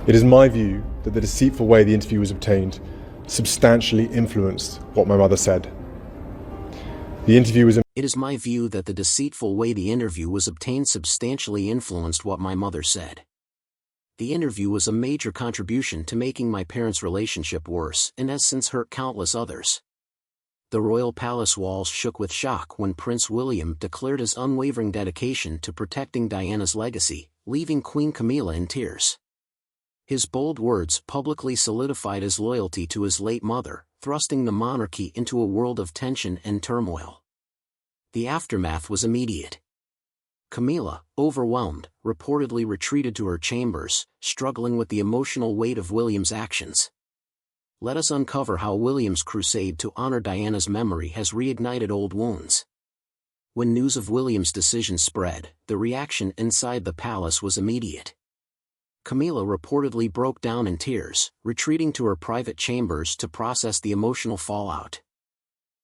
It is my view that the deceitful way the interview was obtained substantially influenced what my mother said. The interview was It is my view that the deceitful way the interview was obtained substantially influenced what my mother said. The interview was a major contribution to making my parents' relationship worse and has since hurt countless others. The royal palace walls shook with shock when Prince William declared his unwavering dedication to protecting Diana's legacy, leaving Queen Camilla in tears. His bold words publicly solidified his loyalty to his late mother, thrusting the monarchy into a world of tension and turmoil. The aftermath was immediate. Camilla, overwhelmed, reportedly retreated to her chambers, struggling with the emotional weight of William's actions. Let us uncover how William's crusade to honor Diana's memory has reignited old wounds. When news of William's decision spread, the reaction inside the palace was immediate. Camilla reportedly broke down in tears, retreating to her private chambers to process the emotional fallout.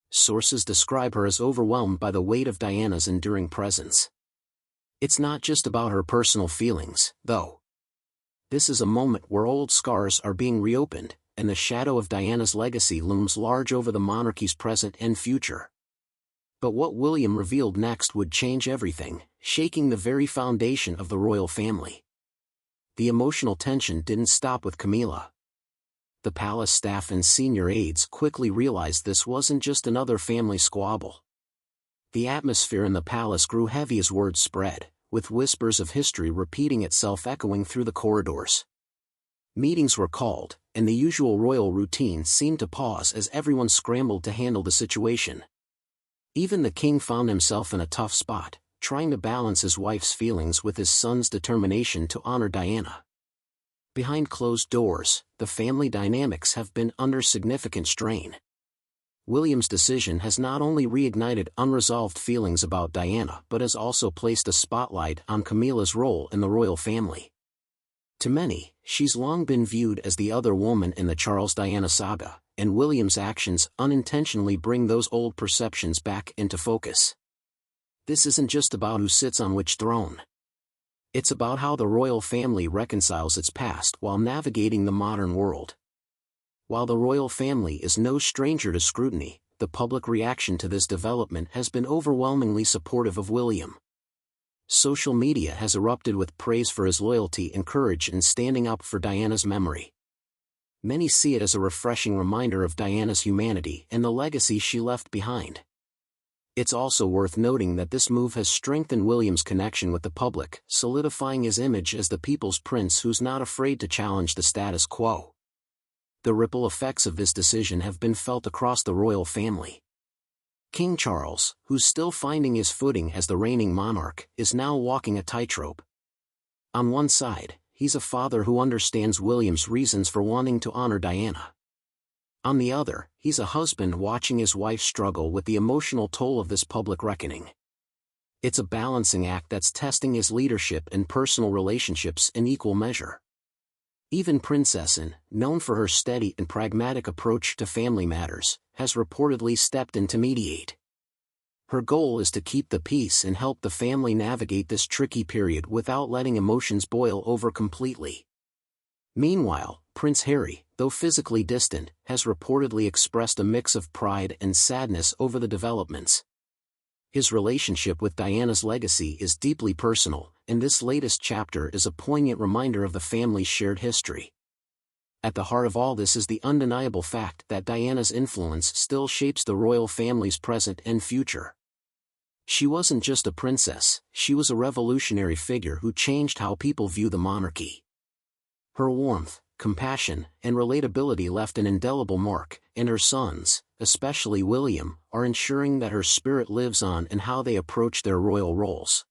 Sources describe her as overwhelmed by the weight of Diana's enduring presence. It's not just about her personal feelings, though. This is a moment where old scars are being reopened, and the shadow of Diana's legacy looms large over the monarchy's present and future. But what William revealed next would change everything, shaking the very foundation of the royal family. The emotional tension didn't stop with Camilla. The palace staff and senior aides quickly realized this wasn't just another family squabble. The atmosphere in the palace grew heavy as word spread, with whispers of history repeating itself echoing through the corridors. Meetings were called, and the usual royal routine seemed to pause as everyone scrambled to handle the situation. Even the king found himself in a tough spot, trying to balance his wife's feelings with his son's determination to honor Diana. Behind closed doors, the family dynamics have been under significant strain. William's decision has not only reignited unresolved feelings about Diana but has also placed a spotlight on Camilla's role in the royal family. To many, she's long been viewed as the other woman in the Charles-Diana saga, and William's actions unintentionally bring those old perceptions back into focus. This isn't just about who sits on which throne. It's about how the royal family reconciles its past while navigating the modern world. While the royal family is no stranger to scrutiny, the public reaction to this development has been overwhelmingly supportive of William. Social media has erupted with praise for his loyalty and courage in standing up for Diana's memory. Many see it as a refreshing reminder of Diana's humanity and the legacy she left behind. It's also worth noting that this move has strengthened William's connection with the public, solidifying his image as the people's prince who's not afraid to challenge the status quo. The ripple effects of this decision have been felt across the royal family. King Charles, who's still finding his footing as the reigning monarch, is now walking a tightrope. On one side, he's a father who understands William's reasons for wanting to honor Diana. On the other, he's a husband watching his wife struggle with the emotional toll of this public reckoning. It's a balancing act that's testing his leadership and personal relationships in equal measure. Even Princess Anne, known for her steady and pragmatic approach to family matters, has reportedly stepped in to mediate. Her goal is to keep the peace and help the family navigate this tricky period without letting emotions boil over completely. Meanwhile, Prince Harry, though physically distant, has reportedly expressed a mix of pride and sadness over the developments. His relationship with Diana's legacy is deeply personal, and this latest chapter is a poignant reminder of the family's shared history. At the heart of all this is the undeniable fact that Diana's influence still shapes the royal family's present and future. She wasn't just a princess, she was a revolutionary figure who changed how people view the monarchy. Her warmth, compassion, and relatability left an indelible mark, and her sons, especially William, are ensuring that her spirit lives on in how they approach their royal roles.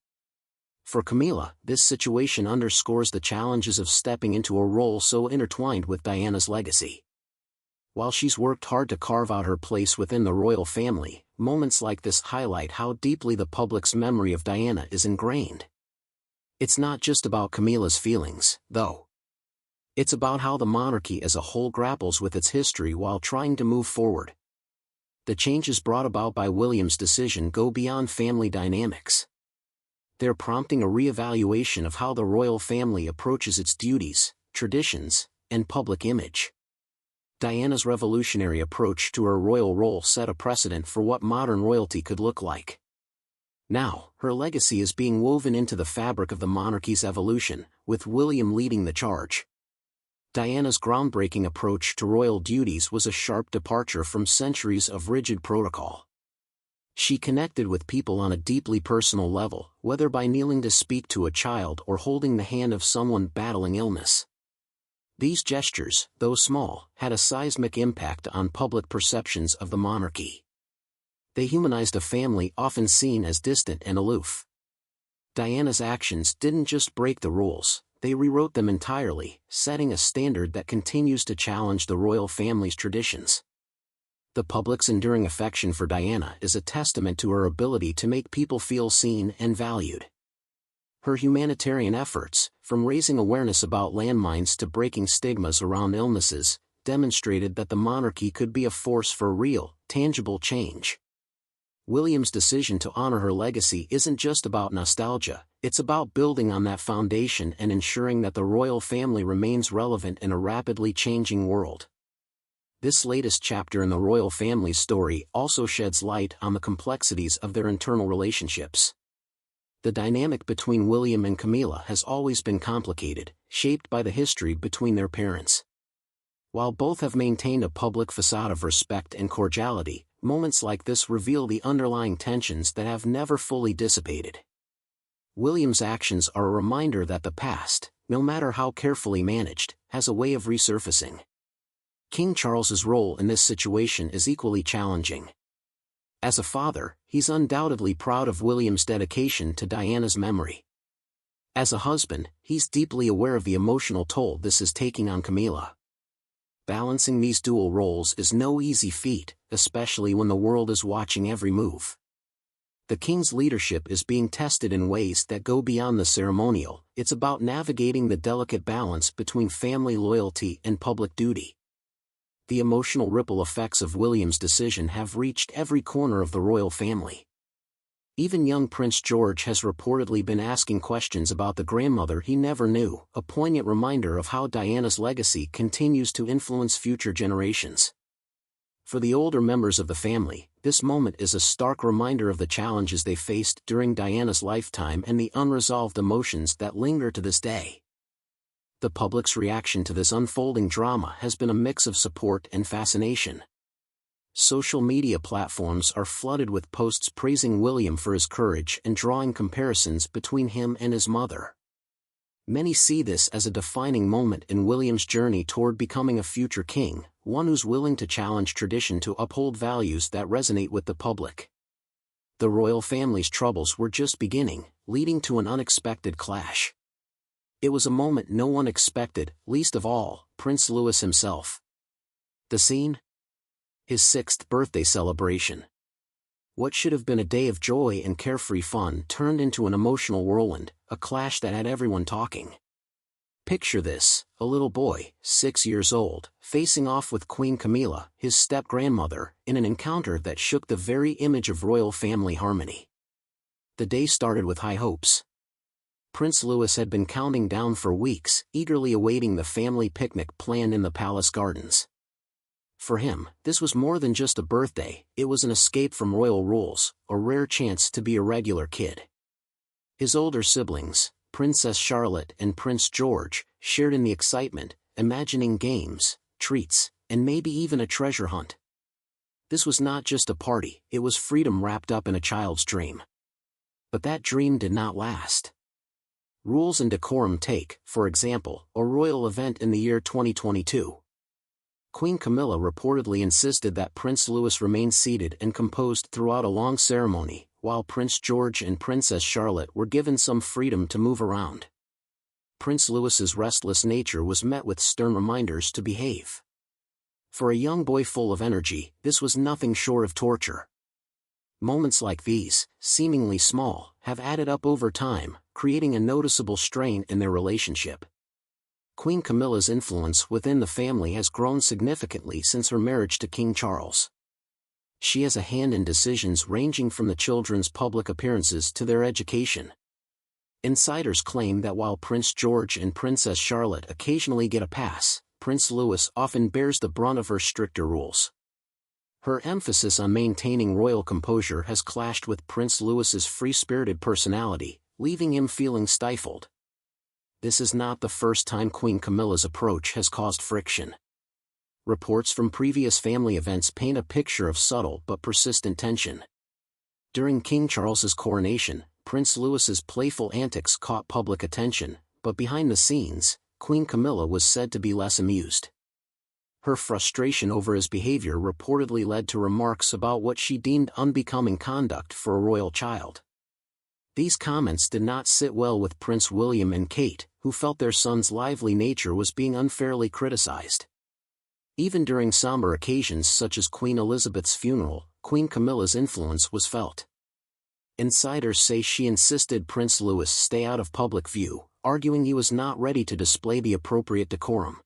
For Camilla, this situation underscores the challenges of stepping into a role so intertwined with Diana's legacy. While she's worked hard to carve out her place within the royal family, moments like this highlight how deeply the public's memory of Diana is ingrained. It's not just about Camilla's feelings, though. It's about how the monarchy as a whole grapples with its history while trying to move forward. The changes brought about by William's decision go beyond family dynamics. They're prompting a re-evaluation of how the royal family approaches its duties, traditions, and public image. Diana's revolutionary approach to her royal role set a precedent for what modern royalty could look like. Now, her legacy is being woven into the fabric of the monarchy's evolution, with William leading the charge. Diana's groundbreaking approach to royal duties was a sharp departure from centuries of rigid protocol. She connected with people on a deeply personal level, whether by kneeling to speak to a child or holding the hand of someone battling illness. These gestures, though small, had a seismic impact on public perceptions of the monarchy. They humanized a family often seen as distant and aloof. Diana's actions didn't just break the rules, they rewrote them entirely, setting a standard that continues to challenge the royal family's traditions. The public's enduring affection for Diana is a testament to her ability to make people feel seen and valued. Her humanitarian efforts, from raising awareness about landmines to breaking stigmas around illnesses, demonstrated that the monarchy could be a force for real, tangible change. William's decision to honor her legacy isn't just about nostalgia, it's about building on that foundation and ensuring that the royal family remains relevant in a rapidly changing world. This latest chapter in the royal family's story also sheds light on the complexities of their internal relationships. The dynamic between William and Camilla has always been complicated, shaped by the history between their parents. While both have maintained a public facade of respect and cordiality, moments like this reveal the underlying tensions that have never fully dissipated. William's actions are a reminder that the past, no matter how carefully managed, has a way of resurfacing. King Charles's role in this situation is equally challenging. As a father, he's undoubtedly proud of William's dedication to Diana's memory. As a husband, he's deeply aware of the emotional toll this is taking on Camilla. Balancing these dual roles is no easy feat, especially when the world is watching every move. The king's leadership is being tested in ways that go beyond the ceremonial. It's about navigating the delicate balance between family loyalty and public duty. The emotional ripple effects of William's decision have reached every corner of the royal family. Even young Prince George has reportedly been asking questions about the grandmother he never knew, a poignant reminder of how Diana's legacy continues to influence future generations. For the older members of the family, this moment is a stark reminder of the challenges they faced during Diana's lifetime and the unresolved emotions that linger to this day. The public's reaction to this unfolding drama has been a mix of support and fascination. Social media platforms are flooded with posts praising William for his courage and drawing comparisons between him and his mother. Many see this as a defining moment in William's journey toward becoming a future king, one who's willing to challenge tradition to uphold values that resonate with the public. The royal family's troubles were just beginning, leading to an unexpected clash. It was a moment no one expected, least of all, Prince Louis himself. The scene? His 6th birthday celebration. What should have been a day of joy and carefree fun turned into an emotional whirlwind, a clash that had everyone talking. Picture this, a little boy, 6 years old, facing off with Queen Camilla, his step-grandmother, in an encounter that shook the very image of royal family harmony. The day started with high hopes. Prince Louis had been counting down for weeks, eagerly awaiting the family picnic planned in the palace gardens. For him, this was more than just a birthday, it was an escape from royal rules, a rare chance to be a regular kid. His older siblings, Princess Charlotte and Prince George, shared in the excitement, imagining games, treats, and maybe even a treasure hunt. This was not just a party, it was freedom wrapped up in a child's dream. But that dream did not last. Rules and decorum take, for example, a royal event in the year 2022. Queen Camilla reportedly insisted that Prince Louis remain seated and composed throughout a long ceremony, while Prince George and Princess Charlotte were given some freedom to move around. Prince Louis's restless nature was met with stern reminders to behave. For a young boy full of energy, this was nothing short of torture. Moments like these, seemingly small, have added up over time, creating a noticeable strain in their relationship. Queen Camilla's influence within the family has grown significantly since her marriage to King Charles. She has a hand in decisions ranging from the children's public appearances to their education. Insiders claim that while Prince George and Princess Charlotte occasionally get a pass, Prince Louis often bears the brunt of her stricter rules. Her emphasis on maintaining royal composure has clashed with Prince Louis's free-spirited personality, leaving him feeling stifled. This is not the first time Queen Camilla's approach has caused friction. Reports from previous family events paint a picture of subtle but persistent tension. During King Charles's coronation, Prince Louis's playful antics caught public attention, but behind the scenes, Queen Camilla was said to be less amused. Her frustration over his behavior reportedly led to remarks about what she deemed unbecoming conduct for a royal child. These comments did not sit well with Prince William and Kate, who felt their son's lively nature was being unfairly criticized. Even during somber occasions such as Queen Elizabeth's funeral, Queen Camilla's influence was felt. Insiders say she insisted Prince Louis stay out of public view, arguing he was not ready to display the appropriate decorum.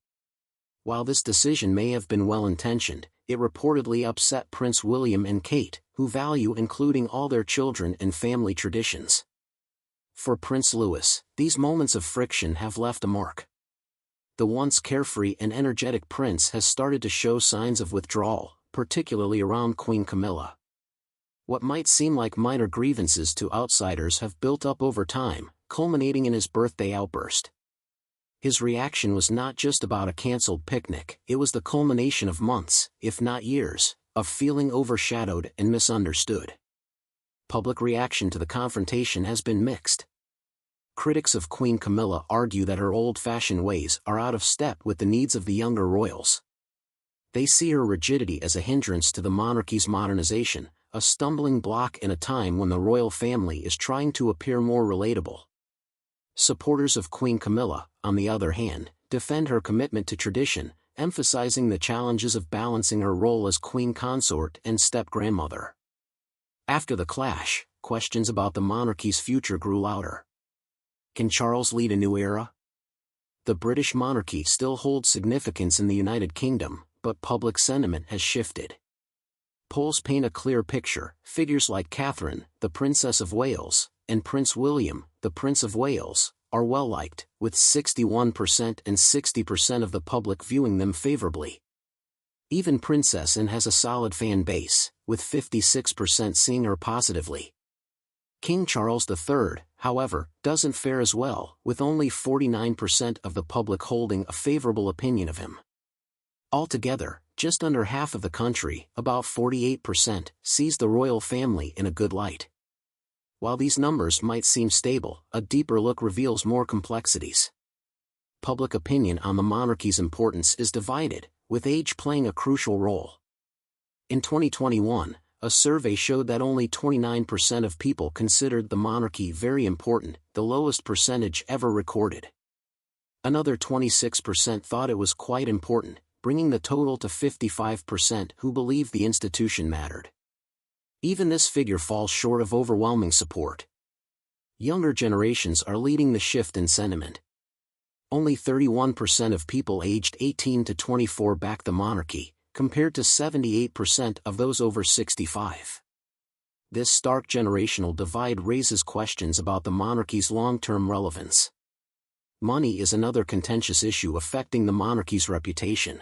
While this decision may have been well-intentioned, it reportedly upset Prince William and Kate, who value including all their children in family traditions. For Prince Louis, these moments of friction have left a mark. The once carefree and energetic prince has started to show signs of withdrawal, particularly around Queen Camilla. What might seem like minor grievances to outsiders have built up over time, culminating in his birthday outburst. His reaction was not just about a cancelled picnic, it was the culmination of months, if not years, of feeling overshadowed and misunderstood. Public reaction to the confrontation has been mixed. Critics of Queen Camilla argue that her old-fashioned ways are out of step with the needs of the younger royals. They see her rigidity as a hindrance to the monarchy's modernization, a stumbling block in a time when the royal family is trying to appear more relatable. Supporters of Queen Camilla, on the other hand, defend her commitment to tradition, emphasizing the challenges of balancing her role as queen consort and step-grandmother. After the clash, questions about the monarchy's future grew louder. Can Charles lead a new era? The British monarchy still holds significance in the United Kingdom, but public sentiment has shifted. Polls paint a clear picture. Figures like Catherine, the Princess of Wales, and Prince William, the Prince of Wales, are well liked, with 61% and 60% of the public viewing them favorably. Even Princess Anne has a solid fan base, with 56% seeing her positively. King Charles III, however, doesn't fare as well, with only 49% of the public holding a favorable opinion of him. Altogether, just under half of the country, about 48%, sees the royal family in a good light. While these numbers might seem stable, a deeper look reveals more complexities. Public opinion on the monarchy's importance is divided, with age playing a crucial role. In 2021, a survey showed that only 29% of people considered the monarchy very important, the lowest percentage ever recorded. Another 26% thought it was quite important, bringing the total to 55% who believed the institution mattered. Even this figure falls short of overwhelming support. Younger generations are leading the shift in sentiment. Only 31% of people aged 18 to 24 back the monarchy, compared to 78% of those over 65. This stark generational divide raises questions about the monarchy's long-term relevance. Money is another contentious issue affecting the monarchy's reputation.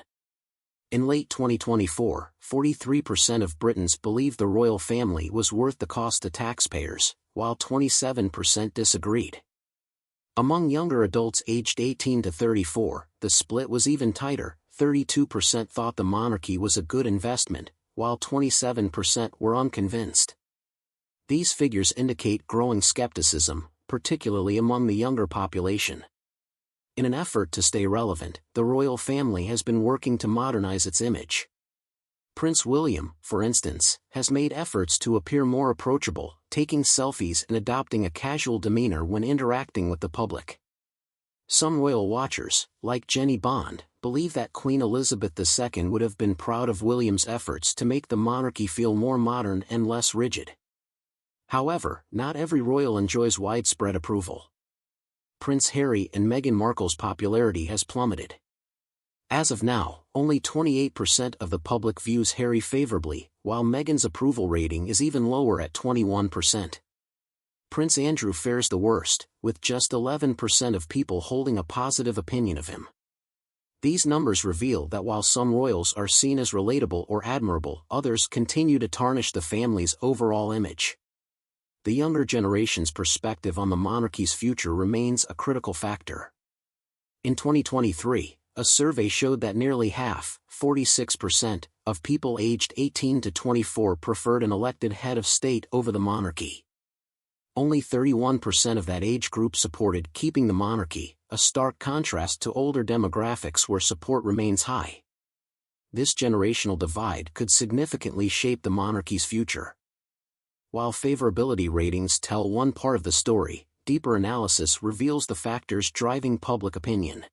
In late 2024, 43% of Britons believed the royal family was worth the cost to taxpayers, while 27% disagreed. Among younger adults aged 18 to 34, the split was even tighter. 32% thought the monarchy was a good investment, while 27% were unconvinced. These figures indicate growing skepticism, particularly among the younger population. In an effort to stay relevant, the royal family has been working to modernize its image. Prince William, for instance, has made efforts to appear more approachable, taking selfies and adopting a casual demeanor when interacting with the public. Some royal watchers, like Jenny Bond, believe that Queen Elizabeth II would have been proud of William's efforts to make the monarchy feel more modern and less rigid. However, not every royal enjoys widespread approval. Prince Harry and Meghan Markle's popularity has plummeted. As of now, only 28% of the public views Harry favorably, while Meghan's approval rating is even lower at 21%. Prince Andrew fares the worst, with just 11% of people holding a positive opinion of him. These numbers reveal that while some royals are seen as relatable or admirable, others continue to tarnish the family's overall image. The younger generation's perspective on the monarchy's future remains a critical factor. In 2023, a survey showed that nearly half, 46%, of people aged 18 to 24 preferred an elected head of state over the monarchy. Only 31% of that age group supported keeping the monarchy, a stark contrast to older demographics where support remains high. This generational divide could significantly shape the monarchy's future. While favorability ratings tell one part of the story, deeper analysis reveals the factors driving public opinion.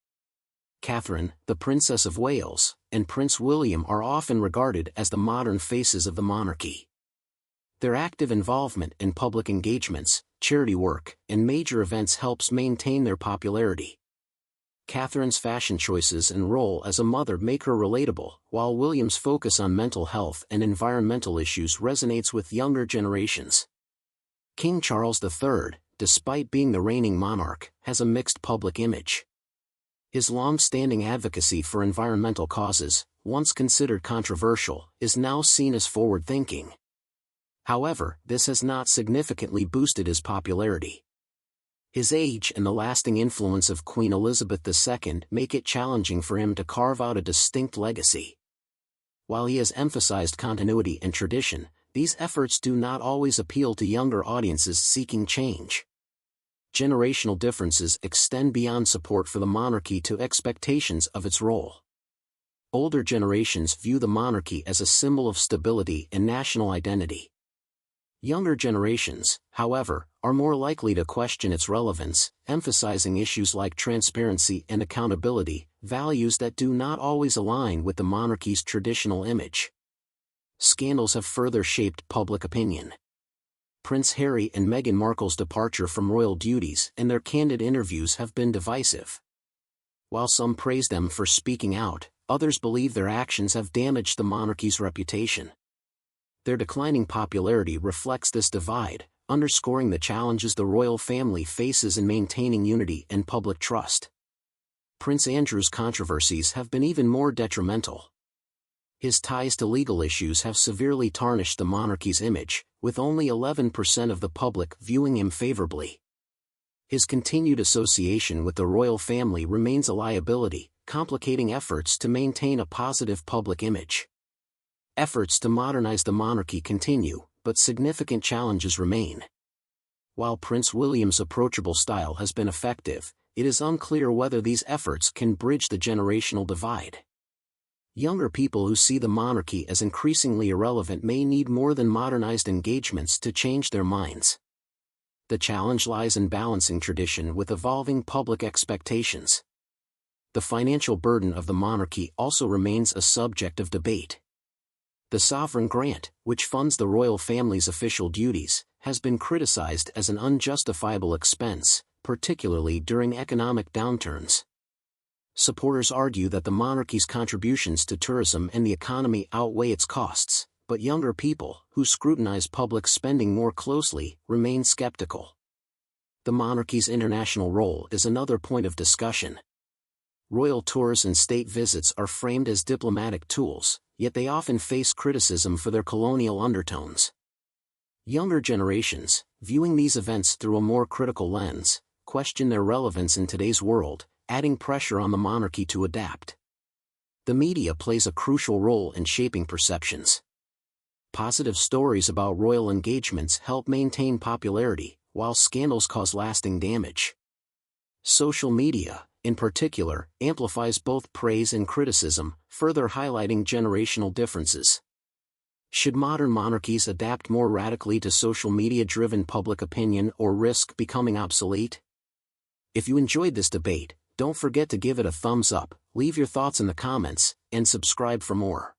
Catherine, the Princess of Wales, and Prince William are often regarded as the modern faces of the monarchy. Their active involvement in public engagements, charity work, and major events helps maintain their popularity. Catherine's fashion choices and role as a mother make her relatable, while William's focus on mental health and environmental issues resonates with younger generations. King Charles III, despite being the reigning monarch, has a mixed public image. His long-standing advocacy for environmental causes, once considered controversial, is now seen as forward-thinking. However, this has not significantly boosted his popularity. His age and the lasting influence of Queen Elizabeth II make it challenging for him to carve out a distinct legacy. While he has emphasized continuity and tradition, these efforts do not always appeal to younger audiences seeking change. Generational differences extend beyond support for the monarchy to expectations of its role. Older generations view the monarchy as a symbol of stability and national identity. Younger generations, however, are more likely to question its relevance, emphasizing issues like transparency and accountability, values that do not always align with the monarchy's traditional image. Scandals have further shaped public opinion. Prince Harry and Meghan Markle's departure from royal duties and their candid interviews have been divisive. While some praise them for speaking out, others believe their actions have damaged the monarchy's reputation. Their declining popularity reflects this divide, underscoring the challenges the royal family faces in maintaining unity and public trust. Prince Andrew's controversies have been even more detrimental. His ties to legal issues have severely tarnished the monarchy's image, with only 11% of the public viewing him favorably. His continued association with the royal family remains a liability, complicating efforts to maintain a positive public image. Efforts to modernize the monarchy continue, but significant challenges remain. While Prince William's approachable style has been effective, it is unclear whether these efforts can bridge the generational divide. Younger people who see the monarchy as increasingly irrelevant may need more than modernized engagements to change their minds. The challenge lies in balancing tradition with evolving public expectations. The financial burden of the monarchy also remains a subject of debate. The sovereign grant, which funds the royal family's official duties, has been criticized as an unjustifiable expense, particularly during economic downturns. Supporters argue that the monarchy's contributions to tourism and the economy outweigh its costs, but younger people, who scrutinize public spending more closely, remain skeptical. The monarchy's international role is another point of discussion. Royal tours and state visits are framed as diplomatic tools, yet they often face criticism for their colonial undertones. Younger generations, viewing these events through a more critical lens, question their relevance in today's world, adding pressure on the monarchy to adapt. The media plays a crucial role in shaping perceptions. Positive stories about royal engagements help maintain popularity, while scandals cause lasting damage. Social media, in particular, amplifies both praise and criticism, further highlighting generational differences. Should modern monarchies adapt more radically to social media-driven public opinion or risk becoming obsolete? If you enjoyed this debate, don't forget to give it a thumbs up, leave your thoughts in the comments, and subscribe for more.